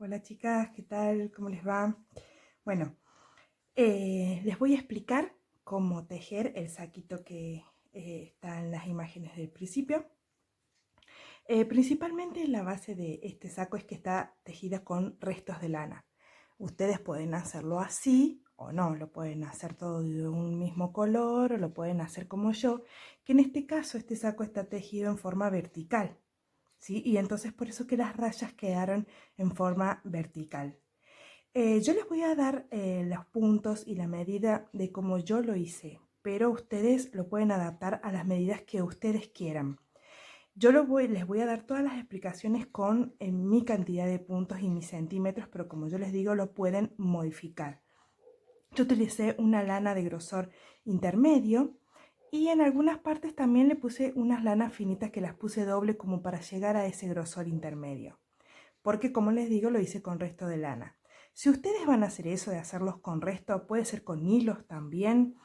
Hola chicas, ¿qué tal? ¿Cómo les va? Bueno, les voy a explicar cómo tejer el saquito que está en las imágenes del principio. Principalmente la base de este saco es que está tejida con restos de lana. Ustedes pueden hacerlo así o no, lo pueden hacer todo de un mismo color o lo pueden hacer como yo, que en este caso este saco está tejido en forma vertical. ¿Sí? Y entonces por eso que las rayas quedaron en forma vertical. Yo les voy a dar los puntos y la medida de cómo yo lo hice, pero ustedes lo pueden adaptar a las medidas que ustedes quieran. Les voy a dar todas las explicaciones con mi cantidad de puntos y mis centímetros, pero como yo les digo, lo pueden modificar. Yo utilicé una lana de grosor intermedio y en algunas partes también le puse unas lanas finitas que las puse doble como para llegar a ese grosor intermedio. Porque como les digo, lo hice con resto de lana. Si ustedes van a hacer eso de hacerlos con resto, puede ser con hilos también.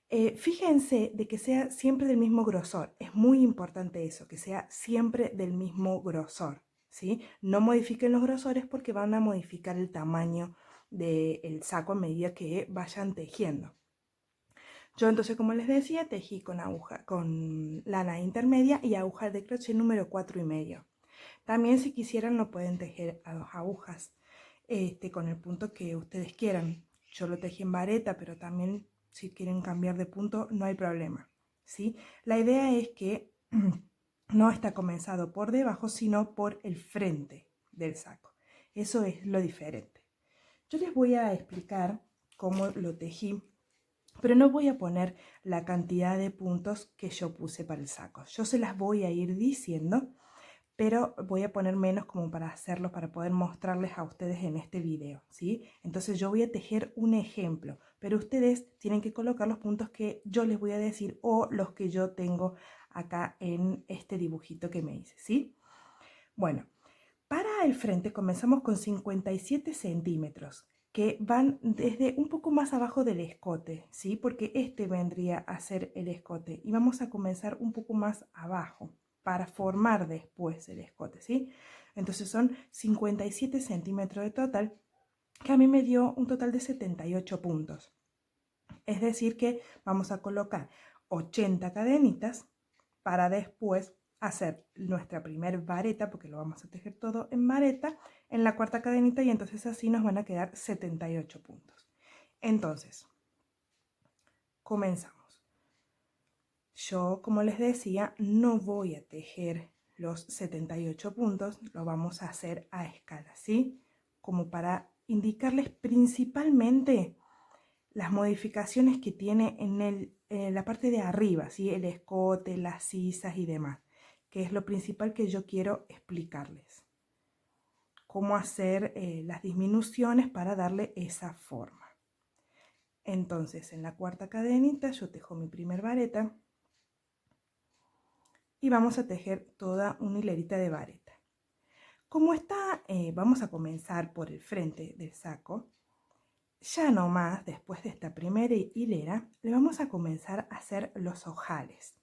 Fíjense de que sea siempre del mismo grosor. Es muy importante eso, que sea siempre del mismo grosor. ¿Sí? No modifiquen los grosores porque van a modificar el tamaño del saco a medida que vayan tejiendo. Yo entonces, como les decía, tejí con lana intermedia y aguja de crochet número 4,5. También si quisieran lo pueden tejer a 2 agujas, con el punto que ustedes quieran. Yo lo tejí en vareta, pero también si quieren cambiar de punto no hay problema, ¿sí? La idea es que no está comenzado por debajo, sino por el frente del saco. Eso es lo diferente. Yo les voy a explicar cómo lo tejí, pero no voy a poner la cantidad de puntos que yo puse para el saco. Yo se las voy a ir diciendo, pero voy a poner menos como para hacerlo, para poder mostrarles a ustedes en este video, ¿sí? Entonces yo voy a tejer un ejemplo, pero ustedes tienen que colocar los puntos que yo les voy a decir o los que yo tengo acá en este dibujito que me hice, ¿sí? Bueno, para el frente comenzamos con 57 centímetros, que van desde un poco más abajo del escote, ¿sí? Porque este vendría a ser el escote y vamos a comenzar un poco más abajo para formar después el escote, ¿sí? Entonces son 57 centímetros de total, que a mí me dio un total de 78 puntos. Es decir que vamos a colocar 80 cadenitas para después hacer nuestra primer vareta, porque lo vamos a tejer todo en vareta, en la cuarta cadenita y entonces así nos van a quedar 78 puntos. Entonces, comenzamos. Yo, como les decía, no voy a tejer los 78 puntos, lo vamos a hacer a escala, ¿sí? Como para indicarles principalmente las modificaciones que tiene en la parte de arriba, ¿sí? El escote, las sisas y demás, que es lo principal que yo quiero explicarles. Cómo hacer las disminuciones para darle esa forma. Entonces, en la cuarta cadenita yo tejo mi primer vareta y vamos a tejer toda una hilerita de vareta. Como está, vamos a comenzar por el frente del saco. Ya nomás, después de esta primera hilera, le vamos a comenzar a hacer los ojales.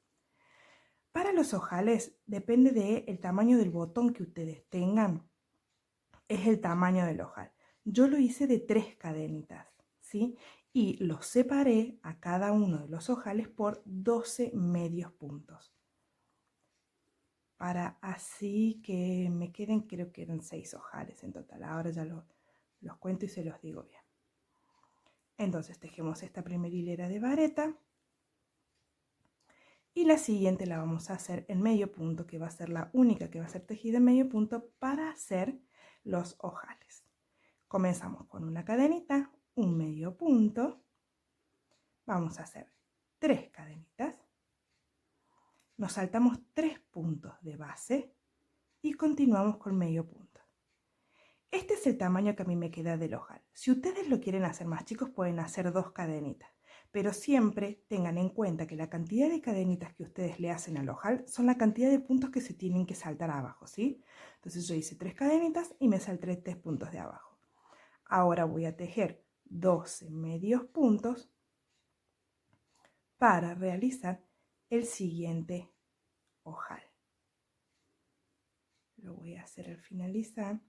Para los ojales, depende del tamaño del botón que ustedes tengan, es el tamaño del ojal. Yo lo hice de 3 cadenitas, ¿sí? Y los separé a cada uno de los ojales por 12 medios puntos. Para así que me queden, creo que eran 6 ojales en total. Ahora ya los cuento y se los digo bien. Entonces tejemos esta primera hilera de vareta y la siguiente la vamos a hacer en medio punto, que va a ser la única que va a ser tejida en medio punto para hacer los ojales. Comenzamos con una cadenita, un medio punto, vamos a hacer 3 cadenitas, nos saltamos 3 puntos de base y continuamos con medio punto. Este es el tamaño que a mí me queda del ojal. Si ustedes lo quieren hacer más chicos, pueden hacer 2 cadenitas, pero siempre tengan en cuenta que la cantidad de cadenitas que ustedes le hacen al ojal son la cantidad de puntos que se tienen que saltar abajo, ¿sí? Entonces yo hice 3 cadenitas y me salté 3 puntos de abajo. Ahora voy a tejer 12 medios puntos para realizar el siguiente ojal. Lo voy a hacer al finalizar.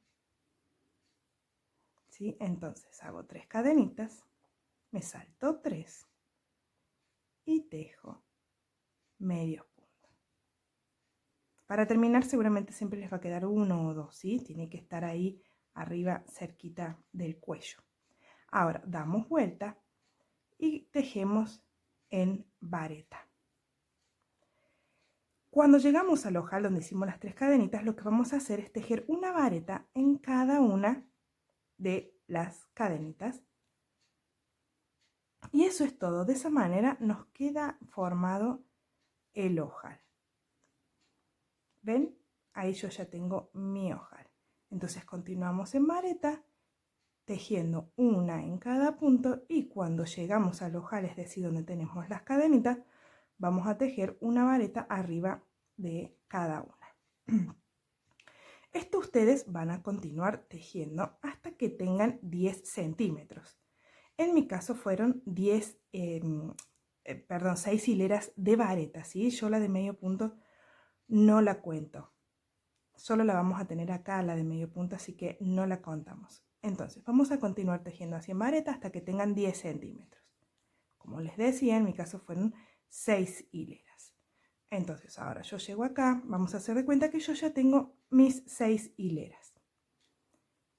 ¿sí? Entonces hago 3 cadenitas, me salto 3 y tejo medios puntos. Para terminar seguramente siempre les va a quedar 1 o 2, ¿sí? Tiene que estar ahí arriba cerquita del cuello. Ahora damos vuelta y tejemos en vareta. Cuando llegamos al ojal donde hicimos las 3 cadenitas, lo que vamos a hacer es tejer una vareta en cada una de las cadenitas. Y eso es todo. De esa manera nos queda formado el ojal. ¿Ven? Ahí yo ya tengo mi ojal. Entonces continuamos en vareta, tejiendo una en cada punto, y cuando llegamos al ojal, es decir, donde tenemos las cadenitas, vamos a tejer una vareta arriba de cada una. Esto ustedes van a continuar tejiendo hasta que tengan 10 centímetros. En mi caso fueron 6 hileras de vareta, ¿sí? Yo la de medio punto no la cuento. Solo la vamos a tener acá, la de medio punto, así que no la contamos. Entonces, vamos a continuar tejiendo así en vareta hasta que tengan 10 centímetros. Como les decía, en mi caso fueron 6 hileras. Entonces, ahora yo llego acá, vamos a hacer de cuenta que yo ya tengo mis 6 hileras.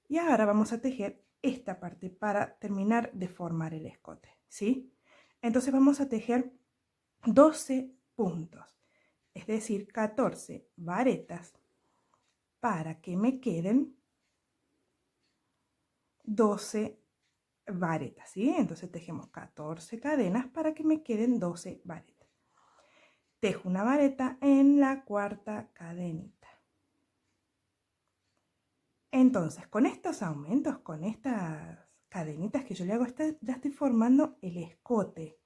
Y ahora vamos a tejer esta parte para terminar de formar el escote, ¿sí? Entonces vamos a tejer 12 puntos, es decir, 14 varetas para que me queden 12 varetas, ¿sí? Entonces tejemos 14 cadenas para que me queden 12 varetas. Tejo una vareta en la cuarta cadenita. Entonces, con estos aumentos, con estas cadenitas que yo le hago, ya estoy formando el escote.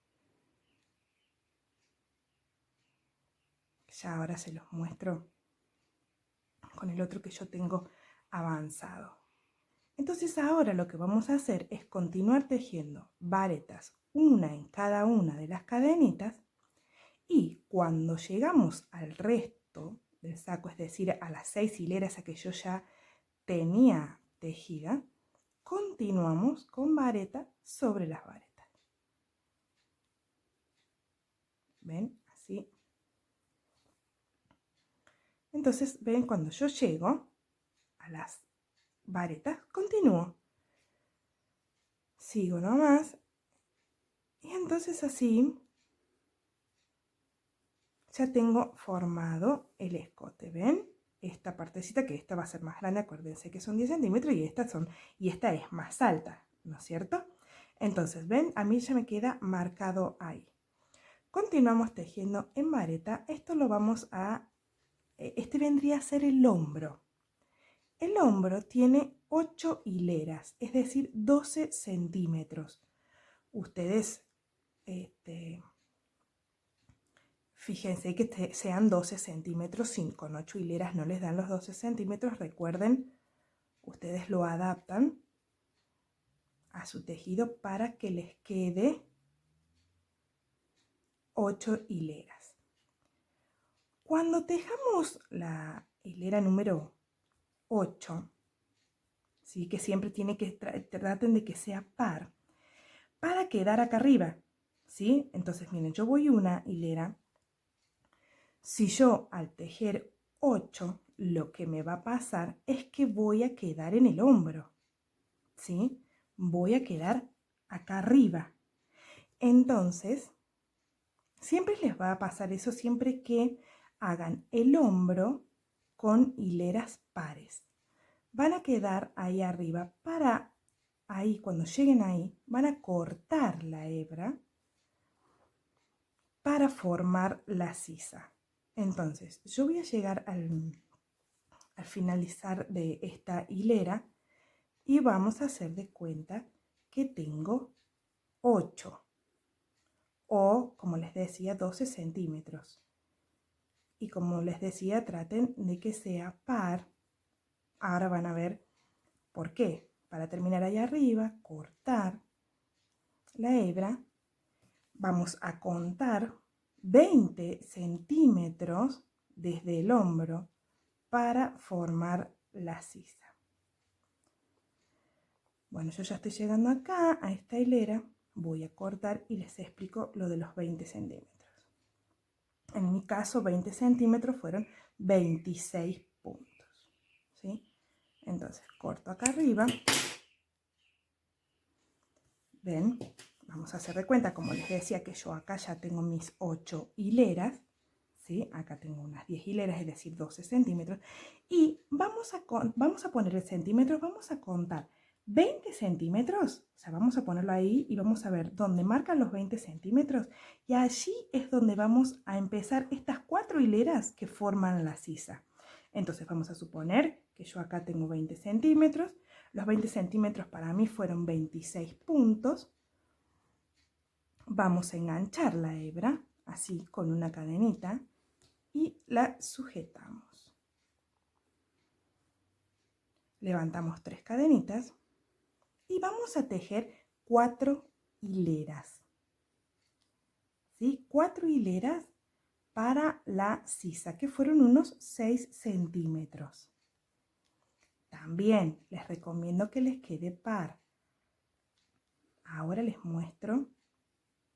Ya ahora se los muestro con el otro que yo tengo avanzado. Entonces ahora lo que vamos a hacer es continuar tejiendo varetas, una en cada una de las cadenitas, y cuando llegamos al resto del saco, es decir, a las 6 hileras a que yo ya tenía tejida, continuamos con vareta sobre las varetas. ¿Ven? Así. Entonces, ven, cuando yo llego a las varetas, continúo. Sigo nomás. Y entonces así ya tengo formado el escote, ¿ven? Esta partecita, que esta va a ser más grande, acuérdense que son 10 centímetros y esta es más alta, ¿no es cierto? Entonces, ¿ven? A mí ya me queda marcado ahí. Continuamos tejiendo en vareta. Esto lo vamos a... Este vendría a ser el hombro. El hombro tiene 8 hileras, es decir, 12 centímetros. Ustedes, fíjense que sean 12 centímetros, con 8 hileras no les dan los 12 centímetros. Recuerden, ustedes lo adaptan a su tejido para que les quede 8 hileras. Cuando tejamos la hilera número 8, ¿sí? Que siempre tiene que traten de que sea par para quedar acá arriba, ¿sí? Entonces, miren, yo voy una hilera. Si yo al tejer 8, lo que me va a pasar es que voy a quedar en el hombro, ¿sí? Voy a quedar acá arriba. Entonces, siempre les va a pasar eso, siempre que hagan el hombro con hileras pares. Van a quedar ahí arriba. Para ahí, cuando lleguen ahí, van a cortar la hebra para formar la sisa. Entonces, yo voy a llegar al finalizar de esta hilera y vamos a hacer de cuenta que tengo 8 o, como les decía, 12 centímetros. Y como les decía, traten de que sea par. Ahora van a ver por qué. Para terminar ahí arriba, cortar la hebra, vamos a contar 20 centímetros desde el hombro para formar la sisa. Bueno, yo ya estoy llegando acá a esta hilera, voy a cortar y les explico lo de los 20 centímetros. En mi caso, 20 centímetros fueron 26 puntos, ¿sí? Entonces, corto acá arriba. ¿Ven? Vamos a hacer de cuenta, como les decía, que yo acá ya tengo mis 8 hileras, ¿sí? Acá tengo unas 10 hileras, es decir, 12 centímetros. Y vamos a poner el centímetro, vamos a contar 20 centímetros, o sea, vamos a ponerlo ahí y vamos a ver dónde marcan los 20 centímetros. Y allí es donde vamos a empezar estas 4 hileras que forman la sisa. Entonces vamos a suponer que yo acá tengo 20 centímetros. Los 20 centímetros para mí fueron 26 puntos. Vamos a enganchar la hebra, así, con una cadenita, y la sujetamos. Levantamos 3 cadenitas y vamos a tejer 4 hileras. ¿Sí? 4 hileras para la sisa, que fueron unos 6 centímetros. También les recomiendo que les quede par. Ahora les muestro,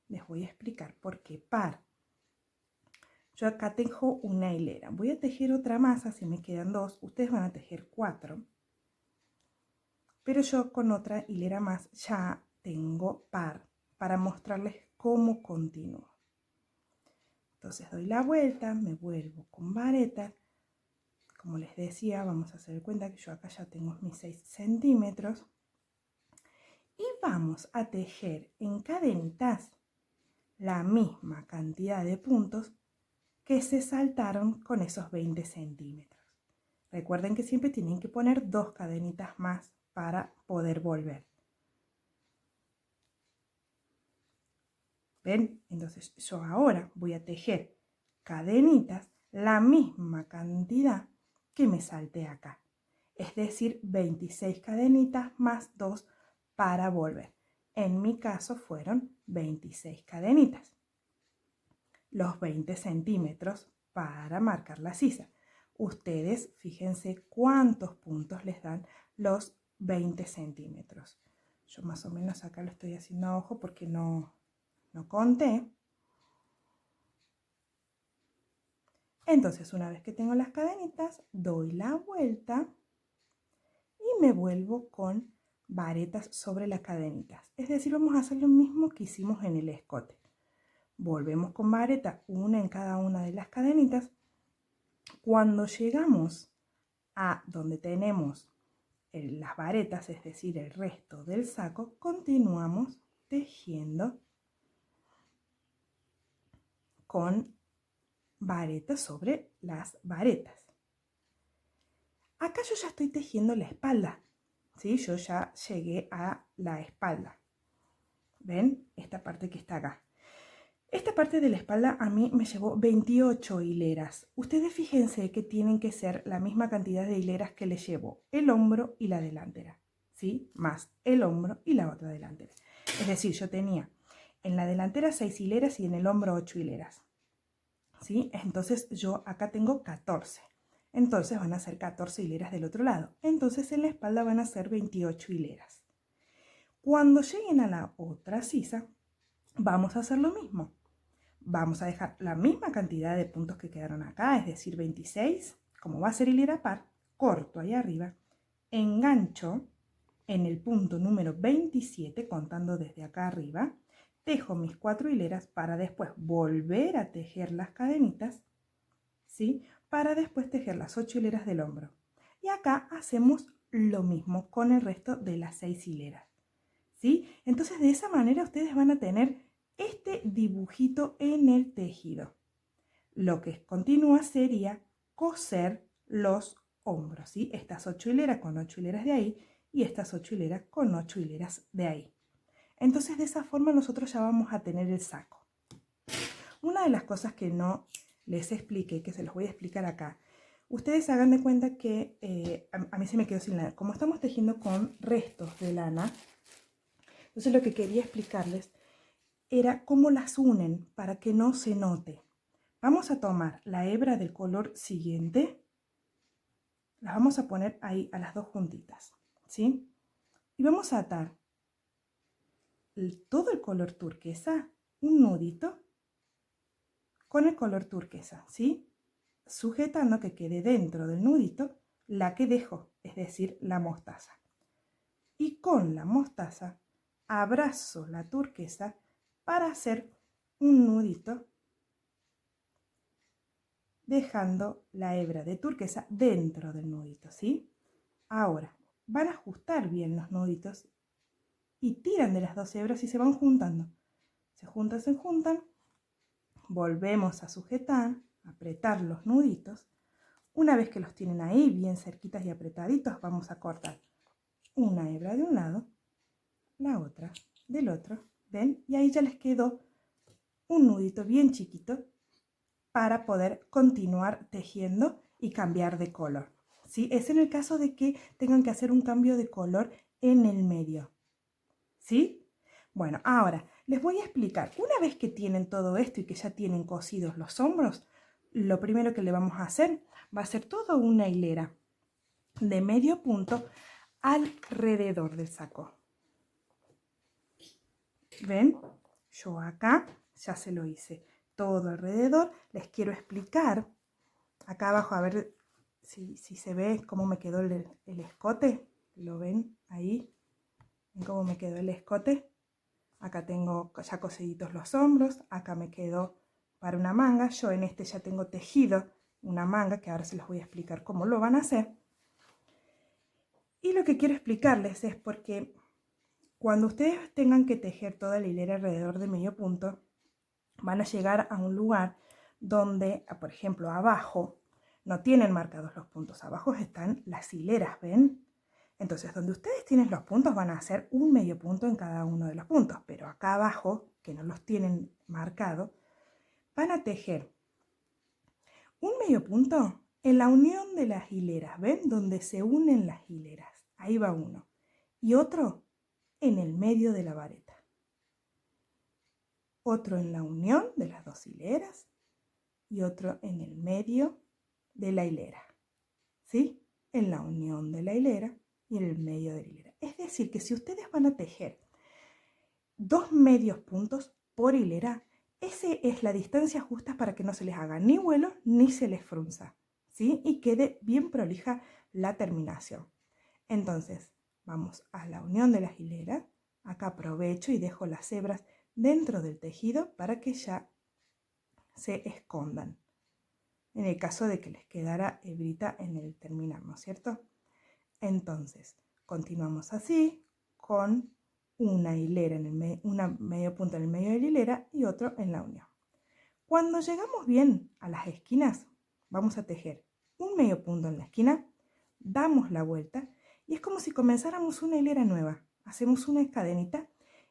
les voy a explicar por qué par. Yo acá tejo una hilera. Voy a tejer otra más, así me quedan 2. Ustedes van a tejer 4. Pero yo con otra hilera más ya tengo par para mostrarles cómo continúo. Entonces doy la vuelta, me vuelvo con vareta. Como les decía, vamos a hacer cuenta que yo acá ya tengo mis 6 centímetros. Y vamos a tejer en cadenitas la misma cantidad de puntos que se saltaron con esos 20 centímetros. Recuerden que siempre tienen que poner 2 cadenitas más para poder volver. ¿Ven? Entonces yo ahora voy a tejer cadenitas la misma cantidad que me salté acá. Es decir, 26 cadenitas más 2 para volver. En mi caso fueron 26 cadenitas. Los 20 centímetros para marcar la sisa. Ustedes fíjense cuántos puntos les dan los 20 centímetros. Yo más o menos acá lo estoy haciendo a ojo porque no conté. Entonces, una vez que tengo las cadenitas, doy la vuelta y me vuelvo con varetas sobre las cadenitas. Es decir, vamos a hacer lo mismo que hicimos en el escote. Volvemos con vareta, una en cada una de las cadenitas. Cuando llegamos a donde tenemos las varetas, es decir, el resto del saco, continuamos tejiendo con varetas sobre las varetas. Acá yo ya estoy tejiendo la espalda, ¿sí? Yo ya llegué a la espalda. ¿Ven? Esta parte que está acá. Esta parte de la espalda a mí me llevó 28 hileras. Ustedes fíjense que tienen que ser la misma cantidad de hileras que les llevó el hombro y la delantera, ¿sí? Más el hombro y la otra delantera. Es decir, yo tenía en la delantera 6 hileras y en el hombro 8 hileras, ¿sí? Entonces yo acá tengo 14. Entonces van a ser 14 hileras del otro lado. Entonces en la espalda van a ser 28 hileras. Cuando lleguen a la otra sisa, vamos a hacer lo mismo. Vamos a dejar la misma cantidad de puntos que quedaron acá, es decir, 26. Como va a ser hilera par, corto ahí arriba, engancho en el punto número 27, contando desde acá arriba, tejo mis 4 hileras para después volver a tejer las cadenitas, ¿sí? Para después tejer las 8 hileras del hombro. Y acá hacemos lo mismo con el resto de las 6 hileras, ¿sí? Entonces de esa manera ustedes van a tener este dibujito en el tejido. Lo que continúa sería coser los hombros, ¿sí? Estas 8 hileras con 8 hileras de ahí y estas 8 hileras con 8 hileras de ahí. Entonces de esa forma nosotros ya vamos a tener el saco. Una de las cosas que no les expliqué, que se los voy a explicar acá, ustedes hagan de cuenta que a mí se me quedó sin lana. Como estamos tejiendo con restos de lana, entonces lo que quería explicarles era cómo las unen para que no se note. Vamos a tomar la hebra del color siguiente, las vamos a poner ahí a las dos juntitas, ¿sí? Y vamos a atar todo el color turquesa, un nudito con el color turquesa, ¿sí? Sujetando que quede dentro del nudito la que dejo, es decir, la mostaza. Y con la mostaza abrazo la turquesa para hacer un nudito, dejando la hebra de turquesa dentro del nudito, ¿sí? Ahora, van a ajustar bien los nuditos y tiran de las dos hebras y se van juntando. Se juntan, volvemos a sujetar, apretar los nuditos. Una vez que los tienen ahí bien cerquitas y apretaditos, vamos a cortar una hebra de un lado, la otra del otro, ¿ven? Y ahí ya les quedó un nudito bien chiquito para poder continuar tejiendo y cambiar de color, ¿sí? Es en el caso de que tengan que hacer un cambio de color en el medio, ¿sí? Bueno, ahora les voy a explicar. Una vez que tienen todo esto y que ya tienen cosidos los hombros, lo primero que le vamos a hacer va a ser toda una hilera de medio punto alrededor del saco. ¿Ven? Yo acá ya se lo hice todo alrededor. Les quiero explicar acá abajo, a ver si se ve cómo me quedó el escote. ¿Lo ven ahí? ¿Ven cómo me quedó el escote? Acá tengo ya cosiditos los hombros. Acá me quedó para una manga. Yo en este ya tengo tejido una manga, que ahora se los voy a explicar cómo lo van a hacer. Y lo que quiero explicarles es porque cuando ustedes tengan que tejer toda la hilera alrededor de medio punto, van a llegar a un lugar donde, por ejemplo, abajo no tienen marcados los puntos. Abajo están las hileras, ¿ven? Entonces, donde ustedes tienen los puntos, van a hacer un medio punto en cada uno de los puntos. Pero acá abajo, que no los tienen marcado, van a tejer un medio punto en la unión de las hileras, ¿ven? Donde se unen las hileras. Ahí va uno. Y otro en el medio de la vareta. Otro en la unión de las dos hileras y otro en el medio de la hilera, ¿sí? En la unión de la hilera y en el medio de la hilera. Es decir, que si ustedes van a tejer 2 medios puntos por hilera, esa es la distancia justa para que no se les haga ni vuelo ni se les frunza, ¿sí? Y quede bien prolija la terminación. Entonces, vamos a la unión de las hileras. Acá aprovecho y dejo las hebras dentro del tejido para que ya se escondan, en el caso de que les quedara hebrita en el terminar, ¿no es cierto? Entonces, continuamos así, con una hilera una medio punto en el medio de la hilera y otro en la unión. Cuando llegamos bien a las esquinas, vamos a tejer un medio punto en la esquina, damos la vuelta y es como si comenzáramos una hilera nueva. Hacemos una cadenita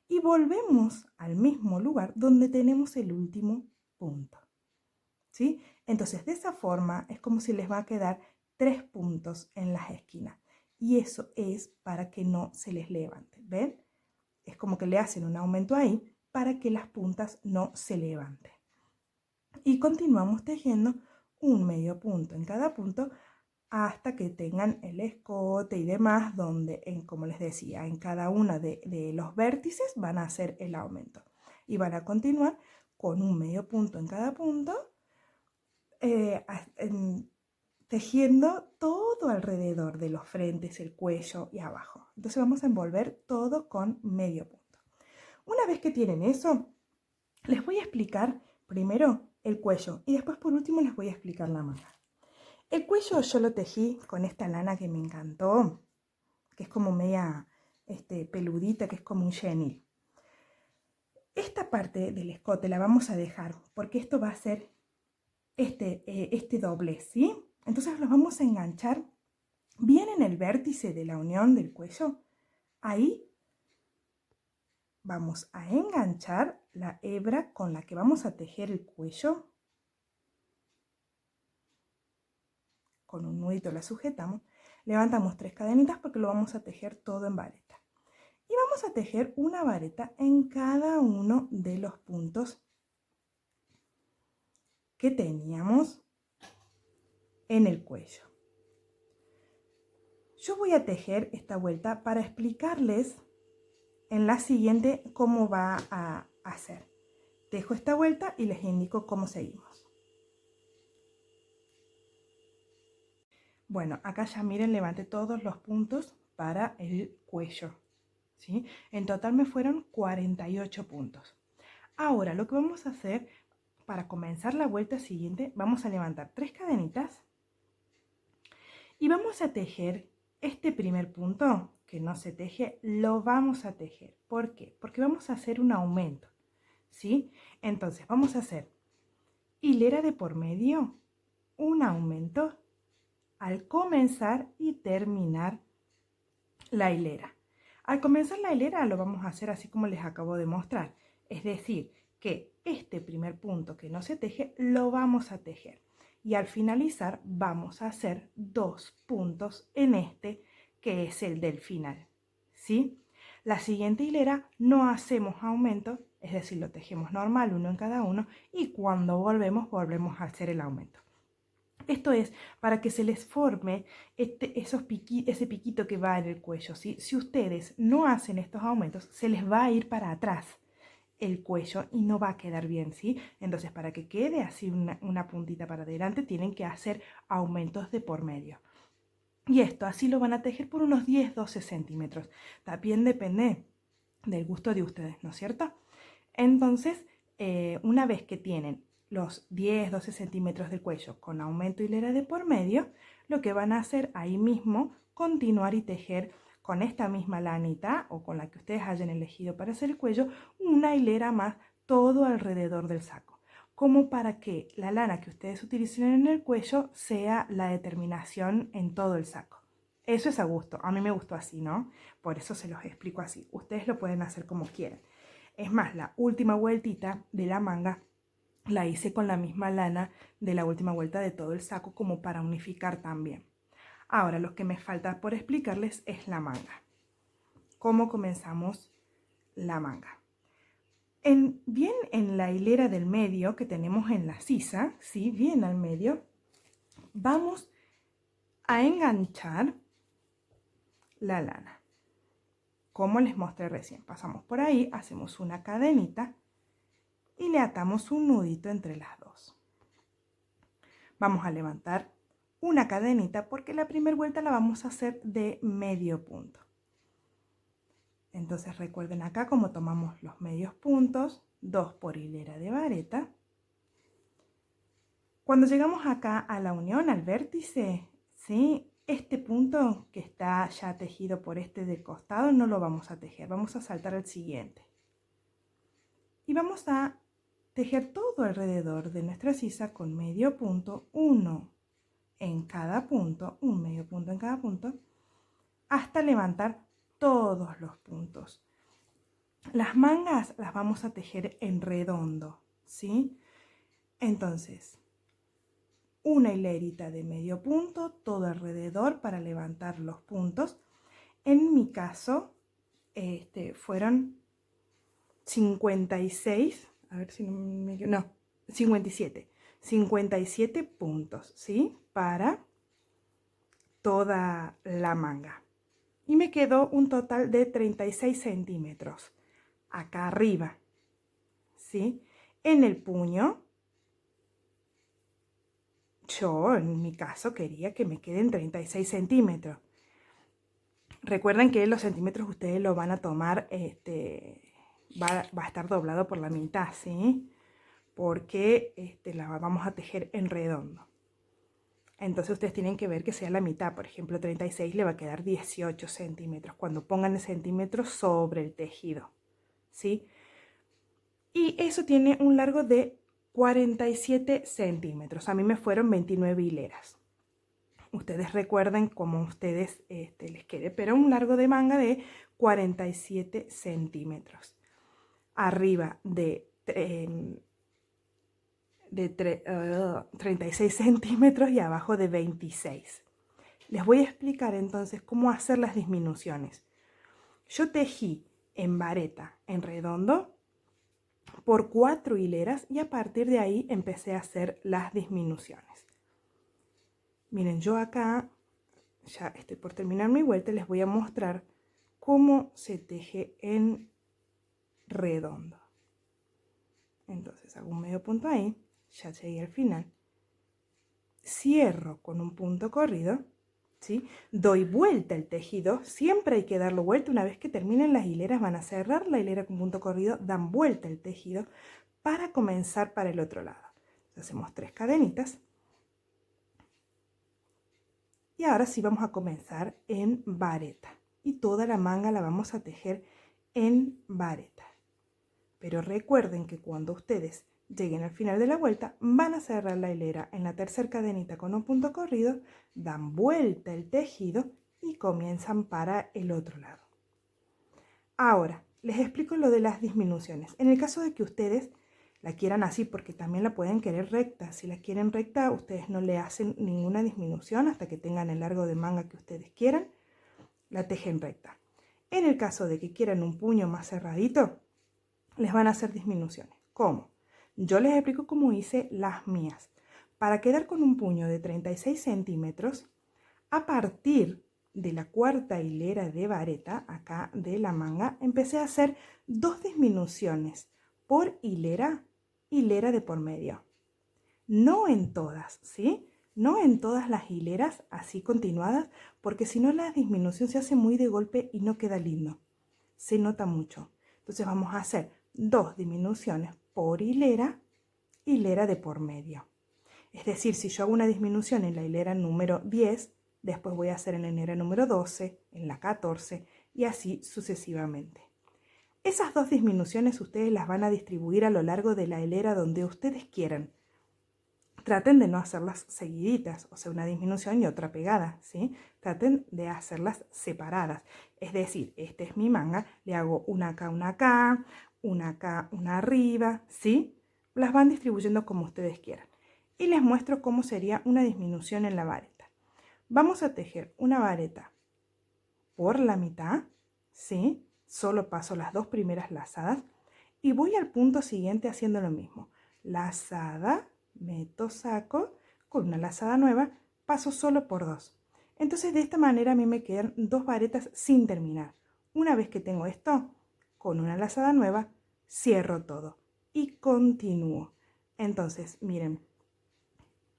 y volvemos al mismo lugar donde tenemos el último punto, ¿sí? Entonces, de esa forma es como si les va a quedar 3 puntos en las esquinas. Y eso es para que no se les levante, ¿ven? Es como que le hacen un aumento ahí para que las puntas no se levanten. Y continuamos tejiendo un medio punto en cada punto hasta que tengan el escote y demás, donde, como les decía, en cada uno de los vértices van a hacer el aumento. Y van a continuar con un medio punto en cada punto, tejiendo todo alrededor de los frentes, el cuello y abajo. Entonces vamos a envolver todo con medio punto. Una vez que tienen eso, les voy a explicar primero el cuello y después por último les voy a explicar la manga. El cuello yo lo tejí con esta lana que me encantó, que es como media peludita, que es como un chenil. Esta parte del escote la vamos a dejar porque esto va a ser este doblez, ¿sí? Entonces los vamos a enganchar bien en el vértice de la unión del cuello. Ahí vamos a enganchar la hebra con la que vamos a tejer el cuello. Con un nudito la sujetamos. Levantamos 3 cadenitas porque lo vamos a tejer todo en vareta. Y vamos a tejer una vareta en cada uno de los puntos que teníamos en el cuello. Yo voy a tejer esta vuelta para explicarles en la siguiente cómo va a hacer. Tejo esta vuelta y les indico cómo seguimos. Bueno, acá ya miren, levanté todos los puntos para el cuello, ¿sí? En total me fueron 48 puntos. Ahora lo que vamos a hacer para comenzar la vuelta siguiente, vamos a levantar 3 cadenitas y vamos a tejer este primer punto que no se teje, lo vamos a tejer. ¿Por qué? Porque vamos a hacer un aumento, ¿sí? Entonces vamos a hacer hilera de por medio, un aumento al comenzar y terminar la hilera. Al comenzar la hilera lo vamos a hacer así como les acabo de mostrar, es decir, que este primer punto que no se teje lo vamos a tejer y al finalizar vamos a hacer 2 puntos en este que es el del final, ¿sí? La siguiente hilera no hacemos aumento, es decir, lo tejemos normal, uno en cada uno, y cuando volvemos a hacer el aumento. Esto es para que se les forme ese piquito que va en el cuello, ¿sí? Si ustedes no hacen estos aumentos, se les va a ir para atrás el cuello y no va a quedar bien, ¿sí? Entonces, para que quede así una puntita para adelante, tienen que hacer aumentos de por medio. Y esto así lo van a tejer por unos 10-12 centímetros. También depende del gusto de ustedes, ¿no es cierto? Entonces, una vez que tienen los 10-12 centímetros del cuello con aumento hilera de por medio, lo que van a hacer ahí mismo, continuar y tejer con esta misma lanita o con la que ustedes hayan elegido para hacer el cuello, una hilera más todo alrededor del saco, como para que la lana que ustedes utilicen en el cuello sea la determinación en todo el saco. Eso es a gusto, a mí me gustó así, ¿no? Por eso se los explico así, ustedes lo pueden hacer como quieran. Es más, la última vueltita de la manga la hice con la misma lana de la última vuelta de todo el saco como para unificar también. Ahora lo que me falta por explicarles es la manga. ¿Cómo comenzamos la manga? Bien en la hilera del medio que tenemos en la sisa, ¿sí? Bien al medio, vamos a enganchar la lana. Como les mostré recién, pasamos por ahí, hacemos una cadenita y le atamos un nudito entre las dos. Vamos a levantar una cadenita porque la primera vuelta la vamos a hacer de medio punto. Entonces recuerden acá como tomamos los medios puntos, 2 por hilera de vareta. Cuando llegamos acá a la unión, al vértice, ¿sí? Este punto que está ya tejido por este del costado no lo vamos a tejer, vamos a saltar al siguiente. Y vamos a tejer todo alrededor de nuestra sisa con medio punto, uno en cada punto, un medio punto en cada punto, hasta levantar todos los puntos. Las mangas las vamos a tejer en redondo, ¿sí? Entonces, una hilerita de medio punto, todo alrededor para levantar los puntos. En mi caso, fueron 56, a ver si no me... no, 57 puntos, ¿sí? Para toda la manga. Y me quedó un total de 36 centímetros acá arriba, ¿sí? En el puño, yo en mi caso quería que me queden 36 centímetros. Recuerden que los centímetros ustedes lo van a tomar, va a estar doblado por la mitad, ¿sí? Porque la vamos a tejer en redondo. Entonces ustedes tienen que ver que sea la mitad. Por ejemplo, 36 le va a quedar 18 centímetros cuando pongan el centímetro sobre el tejido, ¿sí? Y eso tiene un largo de 47 centímetros. A mí me fueron 29 hileras. Ustedes recuerden cómo ustedes les quede, pero un largo de manga de 47 centímetros. Arriba de 36 centímetros y abajo de 26. Les voy a explicar entonces cómo hacer las disminuciones. Yo tejí en vareta en redondo por 4 hileras y a partir de ahí empecé a hacer las disminuciones. Miren, yo acá ya estoy por terminar mi vuelta, les voy a mostrar cómo se teje en redondo. Entonces hago un medio punto ahí, ya llegué al final, cierro con un punto corrido, ¿sí? Doy vuelta el tejido, siempre hay que darlo vuelta. Una vez que terminen las hileras van a cerrar la hilera con punto corrido, dan vuelta el tejido para comenzar para el otro lado. Entonces, hacemos 3 cadenitas y ahora sí vamos a comenzar en vareta y toda la manga la vamos a tejer en vareta. Pero recuerden que cuando ustedes lleguen al final de la vuelta, van a cerrar la hilera en la tercera cadenita con un punto corrido, dan vuelta el tejido y comienzan para el otro lado. Ahora, les explico lo de las disminuciones. En el caso de que ustedes la quieran así, porque también la pueden querer recta. Si la quieren recta, ustedes no le hacen ninguna disminución hasta que tengan el largo de manga que ustedes quieran, la tejen recta. En el caso de que quieran un puño más cerradito, les van a hacer disminuciones. ¿Cómo? Yo les explico cómo hice las mías. Para quedar con un puño de 36 centímetros, a partir de la cuarta hilera de vareta, acá de la manga, empecé a hacer 2 disminuciones por hilera, hilera de por medio. No en todas, ¿sí? No en todas las hileras así continuadas, porque si no la disminución se hace muy de golpe y no queda lindo. Se nota mucho. Entonces vamos a hacer 2 disminuciones por hilera, hilera de por medio. Es decir, si yo hago una disminución en la hilera número 10, después voy a hacer en la hilera número 12, en la 14 y así sucesivamente. Esas 2 disminuciones ustedes las van a distribuir a lo largo de la hilera donde ustedes quieran. Traten de no hacerlas seguiditas, o sea, una disminución y otra pegada, ¿sí? Traten de hacerlas separadas. Es decir, este es mi manga, le hago una acá, una acá, una acá, una arriba, ¿sí? Las van distribuyendo como ustedes quieran. Y les muestro cómo sería una disminución en la vareta. Vamos a tejer una vareta por la mitad, ¿sí? Solo paso las 2 primeras lazadas y voy al punto siguiente haciendo lo mismo. Lazada, meto, saco, con una lazada nueva, paso solo por 2. Entonces de esta manera a mí me quedan 2 varetas sin terminar. Una vez que tengo esto, con una lazada nueva, cierro todo y continúo. Entonces, miren,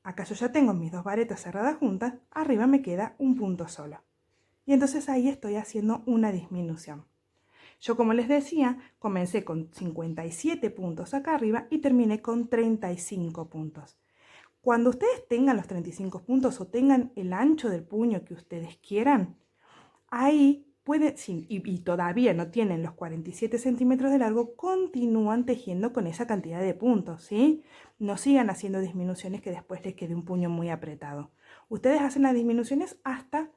acá yo ya tengo mis 2 varetas cerradas juntas, arriba me queda un punto solo. Y entonces ahí estoy haciendo una disminución. Yo, como les decía, comencé con 57 puntos acá arriba y terminé con 35 puntos. Cuando ustedes tengan los 35 puntos o tengan el ancho del puño que ustedes quieran, ahí pueden, y todavía no tienen los 47 centímetros de largo, continúan tejiendo con esa cantidad de puntos, ¿sí? No sigan haciendo disminuciones que después les quede un puño muy apretado. Ustedes hacen las disminuciones hasta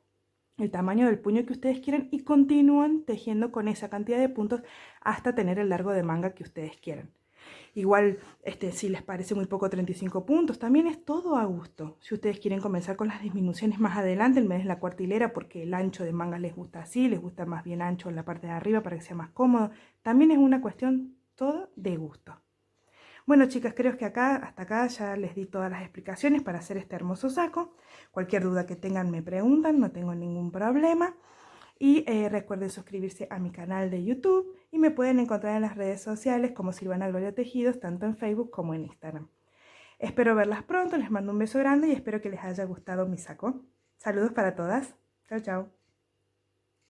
el tamaño del puño que ustedes quieren y continúan tejiendo con esa cantidad de puntos hasta tener el largo de manga que ustedes quieran. Igual, si les parece muy poco 35 puntos, también es todo a gusto. Si ustedes quieren comenzar con las disminuciones más adelante, en vez de la cuarta hilera, porque el ancho de manga les gusta así, les gusta más bien ancho en la parte de arriba para que sea más cómodo, también es una cuestión todo de gusto. Bueno, chicas, creo que hasta acá ya les di todas las explicaciones para hacer este hermoso saco. Cualquier duda que tengan me preguntan, no tengo ningún problema. Y recuerden suscribirse a mi canal de YouTube y me pueden encontrar en las redes sociales como Silvana Gloria Tejidos, tanto en Facebook como en Instagram. Espero verlas pronto, les mando un beso grande y espero que les haya gustado mi saco. Saludos para todas. Chao, chao.